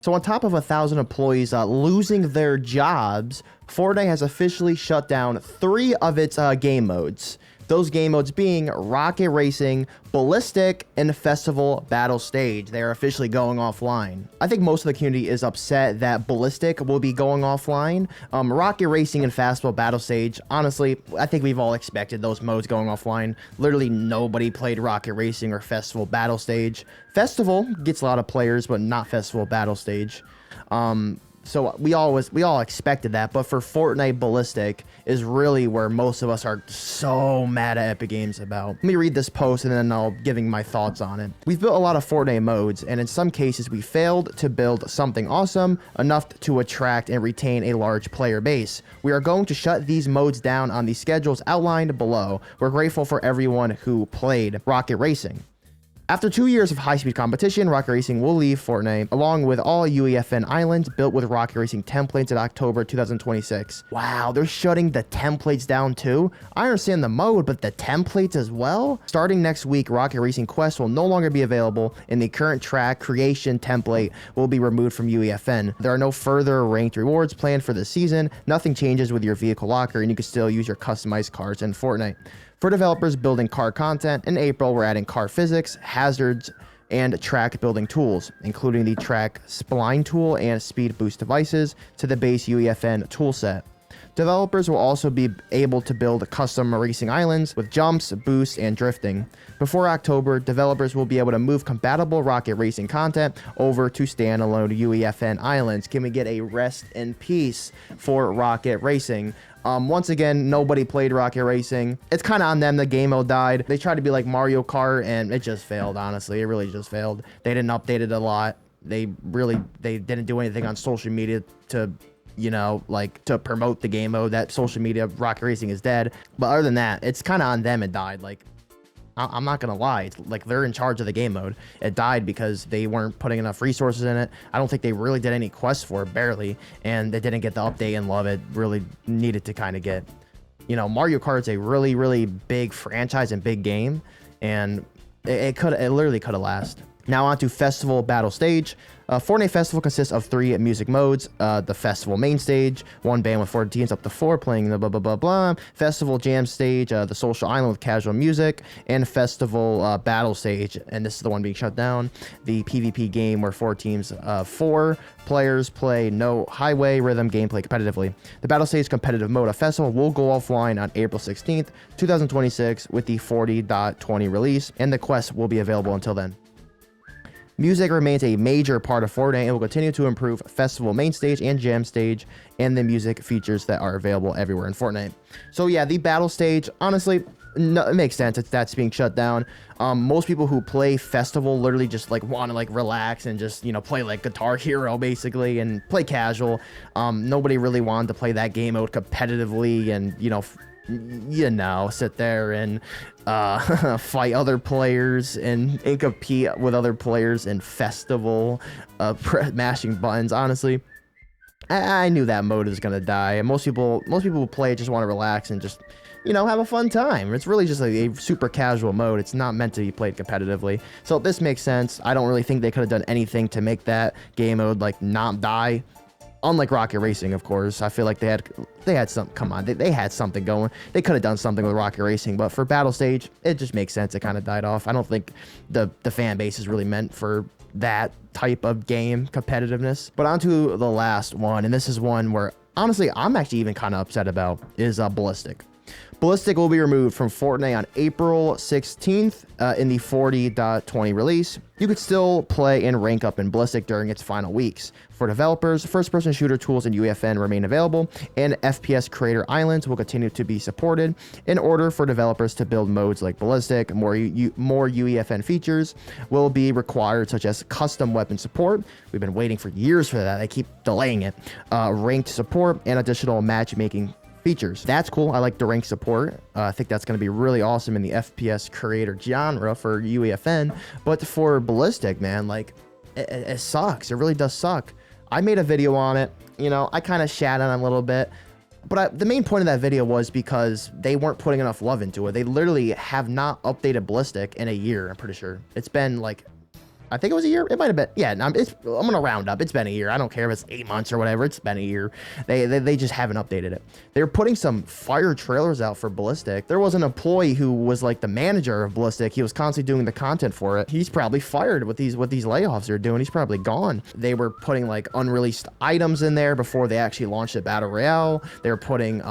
So on top of 1,000 employees losing their jobs, Fortnite has officially shut down 3 of its game modes. Those game modes being Rocket Racing, Ballistic, and Festival Battle Stage. They are officially going offline. I think most of the community is upset that Ballistic will be going offline. Rocket Racing and Festival Battle Stage, honestly, I think we've all expected those modes going offline. Literally nobody played Rocket Racing or Festival Battle Stage. Festival gets a lot of players, but not Festival Battle Stage. So we all expected that, but for Fortnite, Ballistic is really where most of us are so mad at Epic Games about. Let me read this post and then I'll giving my thoughts on it. We've built a lot of Fortnite modes, and in some cases we failed to build something awesome enough to attract and retain a large player base. We are going to shut these modes down on the schedules outlined below. We're grateful for everyone who played Rocket Racing. After 2 years of high-speed competition, Rocket Racing will leave Fortnite, along with all UEFN islands built with Rocket Racing templates in October 2026. Wow, they're shutting the templates down too? I understand the mode, but the templates as well? Starting next week, Rocket Racing Quest will no longer be available, and the current track creation template will be removed from UEFN. There are no further ranked rewards planned for this season. Nothing changes with your vehicle locker, and you can still use your customized cars in Fortnite. For developers building car content, in April, we're adding car physics, hazards, and track building tools, including the track spline tool and speed boost devices to the base UEFN toolset. Developers will also be able to build custom racing islands with jumps, boosts, and drifting. Before October, developers will be able to move compatible Rocket Racing content over to standalone UEFN islands. Can we get a rest in peace for Rocket Racing? Once again, nobody played Rocket Racing. It's kind of on them. The game mode died. They tried to be like Mario Kart, and it just failed, honestly. It really just failed. They didn't update it a lot. They didn't do anything on social media to, to promote the game mode. That social media, Rocket Racing is dead. But other than that, it's kind of on them it died. Like, I'm not gonna lie, it's like they're in charge of the game mode. It died because they weren't putting enough resources in it. I don't think they really did any quests for it, barely, and they didn't get the update and love it really needed to kind of get. Mario Kart's a really, really big franchise and big game, and it literally could have lasted. Now on to Festival Battle Stage. Fortnite Festival consists of 3 music modes. The Festival Main Stage, 1 band with 4 teams up to 4 playing the blah blah blah blah. Festival Jam Stage, the Social Island with casual music, and Festival Battle Stage, and this is the one being shut down. The PvP game where 4 teams, 4 players play no highway rhythm gameplay competitively. The Battle Stage competitive mode of Festival will go offline on April 16th, 2026 with the 40.20 release, and the quest will be available until then. Music remains a major part of Fortnite and will continue to improve Festival Main Stage and Jam Stage and the music features that are available everywhere in Fortnite. So yeah, the Battle Stage, honestly, no, it makes sense. That's being shut down. Most people who play Festival literally just want to relax and just play like Guitar Hero basically and play casual. Nobody really wanted to play that game mode competitively and sit there and fight other players and compete with other players in Festival, mashing buttons. Honestly, I knew that mode was gonna die, and most people who play it just want to relax and just have a fun time. It's really just a super casual mode. It's not meant to be played competitively, so this makes sense. I don't really think they could have done anything to make that game mode not die. Unlike Rocket Racing, of course, I feel like they had some. Come on, they had something going. They could have done something with Rocket Racing, but for Battle Stage, it just makes sense. It kind of died off. I don't think the fan base is really meant for that type of game competitiveness. But on to the last one, and this is one where honestly I'm actually even kind of upset about, is Ballistic. Ballistic will be removed from Fortnite on April 16th in the 40.20 release. You could still play and rank up in Ballistic during its final weeks. For developers, first-person shooter tools in UEFN remain available, and FPS creator islands will continue to be supported. In order for developers to build modes like Ballistic, more UEFN features will be required, such as custom weapon support. We've been waiting for years for that. They keep delaying it. Ranked support and additional matchmaking features. That's cool. I like the rank support. I think that's going to be really awesome in the FPS creator genre for UEFN. But for Ballistic, man, it sucks. It really does suck. I made a video on it. I kind of shat on it a little bit. But the main point of that video was because they weren't putting enough love into it. They literally have not updated Ballistic in a year, I'm pretty sure. It's been I think it was a year. It might have been. Yeah, I'm gonna round up. It's been a year. I don't care if it's 8 months or whatever. It's been a year. They just haven't updated it. They're putting some fire trailers out for Ballistic. There was an employee who was like the manager of Ballistic. He was constantly doing the content for it. He's probably fired with these layoffs they're doing. He's probably gone. They were putting like unreleased items in there before they actually launched a battle royale. They were putting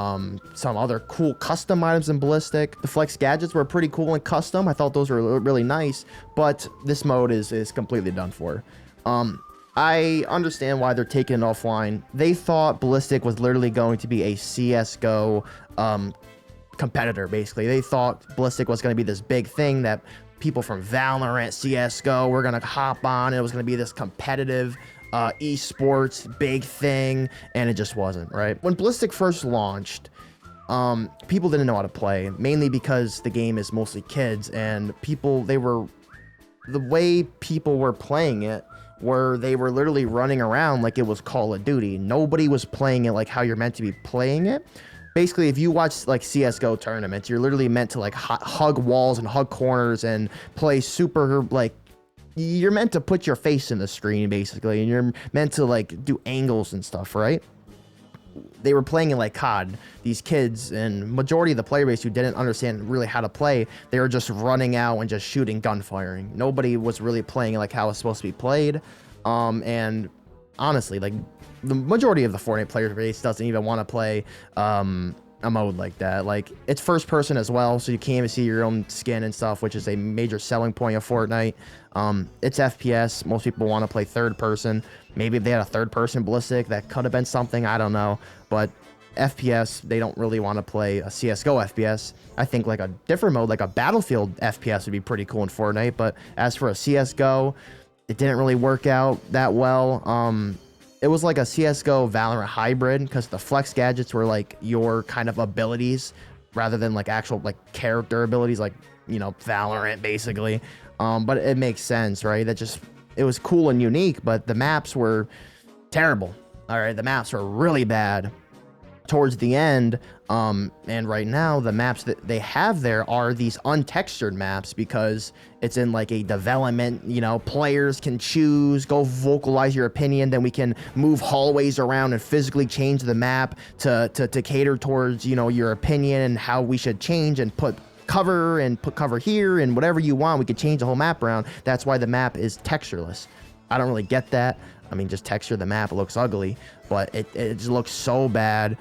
some other cool custom items in Ballistic. The flex gadgets were pretty cool and custom. I thought those were really nice, but this mode is completely done for. I understand why they're taking it offline. They thought Ballistic was literally going to be a CSGO competitor, basically. They thought Ballistic was going to be this big thing that people from Valorant, CSGO were going to hop on. It was going to be this competitive esports big thing, and it just wasn't, right? When Ballistic first launched, people didn't know how to play, mainly because the game is mostly kids, and the way people were playing it where they were literally running around like it was Call of Duty. Nobody was playing it like how you're meant to be playing it. Basically, if you watch like CSGO tournaments, you're literally meant to like hug walls and hug corners and play super, like, you're meant to put your face in the screen, basically, and you're meant to like do angles and stuff, right? They were playing it like COD. These kids and majority of the player base who didn't understand really how to play, they were just running out and just shooting, gunfiring. Nobody was really playing it like how it's supposed to be played. And honestly, like the majority of the Fortnite player base doesn't even want to play a mode like that. Like, it's first person as well, so you can't even see your own skin and stuff, which is a major selling point of Fortnite. It's FPS. Most people want to play third person. Maybe if they had a third person Ballistic, that could have been something, I don't know. But FPS, they don't really want to play a CSGO FPS. I think like a different mode, like a Battlefield FPS would be pretty cool in Fortnite. But as for a CSGO, it didn't really work out that well. It was like a CSGO Valorant hybrid, because the flex gadgets were like your kind of abilities rather than like actual like character abilities, like, you know, Valorant basically. But it makes sense, right? It was cool and unique, but the maps were terrible. All right, the maps were really bad towards the end. And right now the maps that they have there are these untextured maps, because it's in like a development, you know, players can choose, go vocalize your opinion, then we can move hallways around and physically change the map to cater towards, you know, your opinion and how we should change, and put cover here and whatever you want. We could change the whole map around. That's why the map is textureless. I don't really get that. I mean, just texture the map, it looks ugly, but it just looks so bad.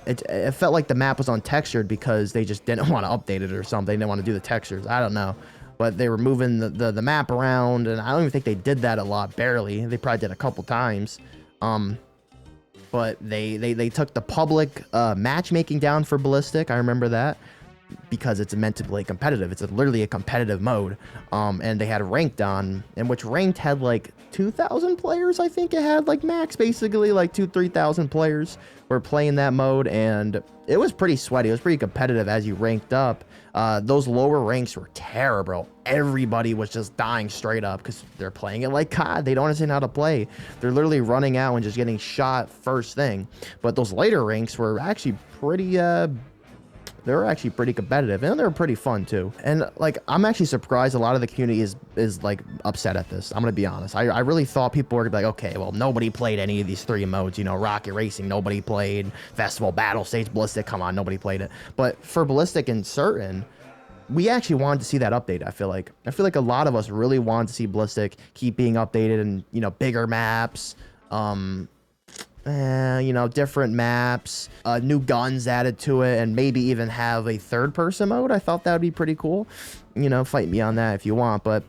It felt like the map was untextured because they just didn't want to update it or something. They didn't want to do the textures. I don't know. But they were moving the map around, and I don't even think they did that a lot, barely. They probably did a couple times. But they took the public matchmaking down for Ballistic. I remember that, because it's meant to play competitive. It's literally a competitive mode. And they had ranked on, in which ranked had like 2,000 players. I think it had like max, basically like 3,000 players were playing that mode, and it was pretty sweaty. It was pretty competitive as you ranked up. Those lower ranks were terrible. Everybody was just dying straight up because they're playing it like COD. They don't understand how to play. They're literally running out and just getting shot first thing. But those later ranks were actually pretty they were actually pretty competitive, and they were pretty fun too. And like, I'm actually surprised a lot of the community is like upset at this. I'm gonna be honest. I really thought people were gonna be like, okay, well, nobody played any of these 3 modes. You know, Rocket Racing, nobody played. Festival, Battle Stage, Ballistic, come on, nobody played it. But for Ballistic and certain, we actually wanted to see that update. I feel like a lot of us really wanted to see Ballistic keep being updated, and, you know, bigger maps, you know, different maps, new guns added to it, and maybe even have a third person mode. I thought that would be pretty cool. You know, fight me on that if you want, but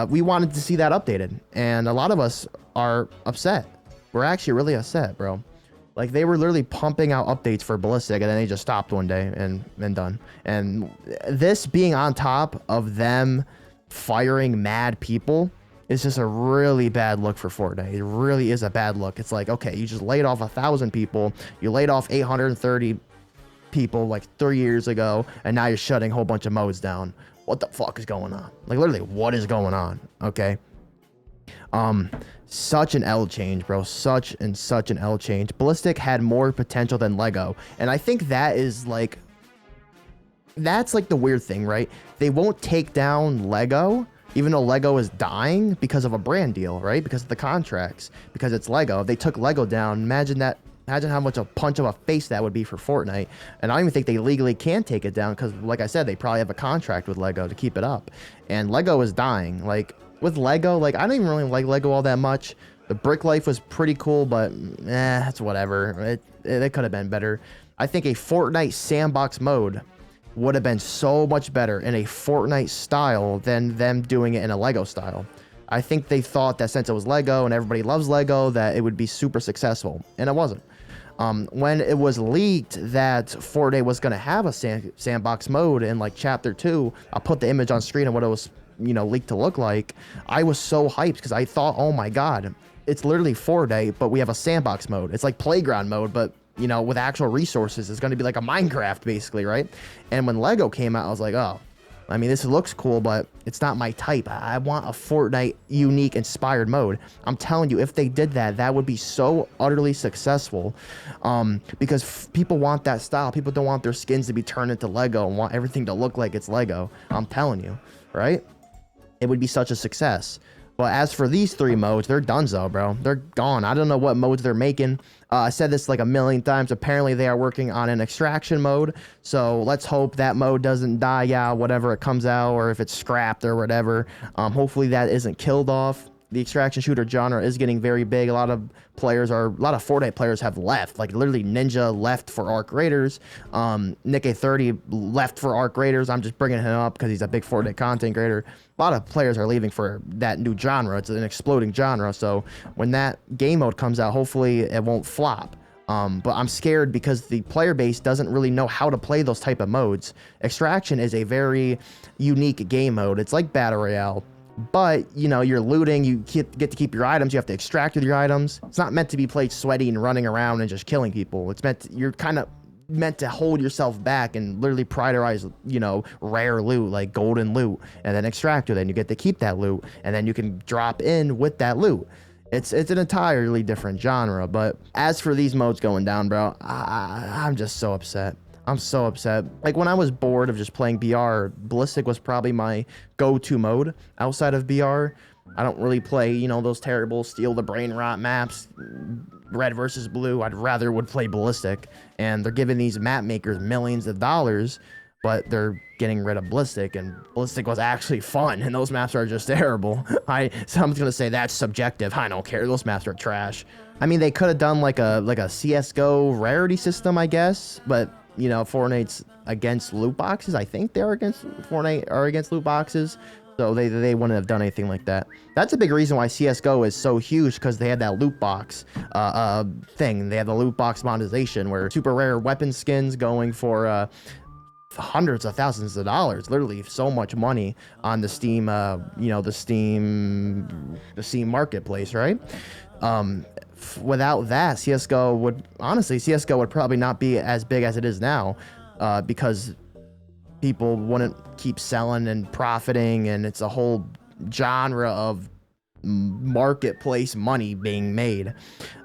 we wanted to see that updated, and a lot of us are upset. We're actually really upset, bro. Like, they were literally pumping out updates for Ballistic, and then they just stopped one day and done. And this being on top of them firing mad people, it's just a really bad look for Fortnite. It really is a bad look. It's like, okay, you just laid off 1,000 people. You laid off 830 people like 3 years ago, and now you're shutting a whole bunch of modes down. What the fuck is going on? Like, literally, what is going on? Okay. Such an L change, bro. Such an L change. Ballistic had more potential than Lego. And I think that is like, that's like the weird thing, right? They won't take down Lego, even though Lego is dying because of a brand deal, right? Because of the contracts, because it's Lego. If they took Lego down, imagine how much a punch of a face that would be for Fortnite. And I don't even think they legally can take it down because, like I said, they probably have a contract with Lego to keep it up. And Lego is dying. Like, with Lego, like, I don't even really like Lego all that much. The brick life was pretty cool, but it's whatever. It could have been better. I think a Fortnite sandbox mode would have been so much better in a Fortnite style than them doing it in a Lego style. I think they thought that since it was Lego and everybody loves Lego, that it would be super successful, and it wasn't. When it was leaked that Fortnite was going to have a sandbox mode in like chapter 2, I'll put the image on screen of what it was, leaked to look like. I was so hyped because I thought, oh my God, it's literally Fortnite, but we have a sandbox mode. It's like playground mode, but with actual resources. It's going to be like a Minecraft basically, right? And when Lego came out, I was like, oh, I mean, this looks cool, but it's not my type. I want a Fortnite unique inspired mode. I'm telling you, if they did that, that would be so utterly successful, because people want that style. People don't want their skins to be turned into Lego and want everything to look like it's Lego. I'm telling you, right? It would be such a success. But as for these 3 modes, they're donezo, bro. They're gone. I don't know what modes they're making. I said this like a million times. Apparently, they are working on an extraction mode. So let's hope that mode doesn't die out, whatever it comes out, or if it's scrapped or whatever. Hopefully, that isn't killed off. The extraction shooter genre is getting very big. A lot of Fortnite players have left. Like literally Ninja left for Arc Raiders. Nick30 left for Arc Raiders. I'm just bringing him up because he's a big Fortnite content creator. A lot of players are leaving for that new genre. It's an exploding genre. So when that game mode comes out, hopefully it won't flop. But I'm scared because the player base doesn't really know how to play those type of modes. Extraction is a very unique game mode. It's like Battle Royale. But, you're looting, you get to keep your items, you have to extract with your items. It's not meant to be played sweaty and running around and just killing people. You're kind of meant to hold yourself back and literally prioritize, rare loot, like golden loot, and then extract with it, and you get to keep that loot, and then you can drop in with that loot. It's an entirely different genre. But as for these modes going down, bro, I'm just so upset. I'm so upset. Like, when I was bored of just playing BR, Ballistic was probably my go-to mode outside of BR. I don't really play, those terrible steal the brain rot maps, red versus blue. I'd rather would play Ballistic. And they're giving these map makers millions of dollars, but they're getting rid of Ballistic, and Ballistic was actually fun, and those maps are just terrible. Someone's gonna say that's subjective. I don't care. Those maps are trash. I mean, they could have done like a CSGO rarity system, I guess, but Fortnite's against loot boxes. I think Fortnite are against loot boxes, so they wouldn't have done anything like that. That's a big reason why CSGO is so huge, because they had that loot box thing. They had the loot box monetization where super rare weapon skins going for hundreds of thousands of dollars, literally so much money on the Steam, the Steam marketplace, right? Without that, CSGO would probably not be as big as it is now, because people wouldn't keep selling and profiting, and it's a whole genre of marketplace money being made.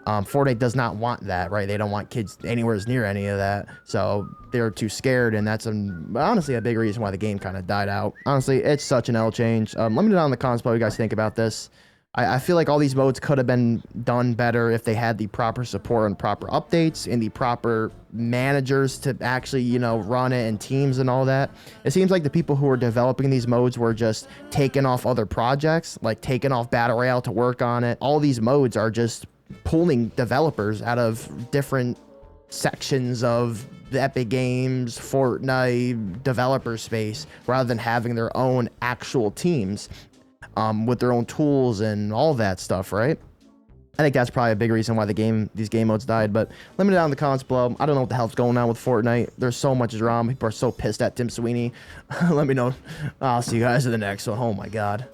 Fortnite does not want that, right? They don't want kids anywhere near any of that, so they're too scared, and that's honestly a big reason why the game kind of died out. Honestly, it's such an L change. Let me know down in the comments what you guys think about this. I feel like all these modes could have been done better if they had the proper support and proper updates and the proper managers to actually, run it, and teams and all that. It seems like the people who were developing these modes were just taking off other projects, like taking off Battle Royale to work on it. All these modes are just pulling developers out of different sections of the Epic Games, Fortnite developer space, rather than having their own actual teams. With their own tools and all that stuff, right? I think that's probably a big reason why these game modes died. But let me know down in the comments below. I don't know what the hell's going on with Fortnite. There's so much drama. People are so pissed at Tim Sweeney. Let me know. I'll see you guys in the next one. Oh my God.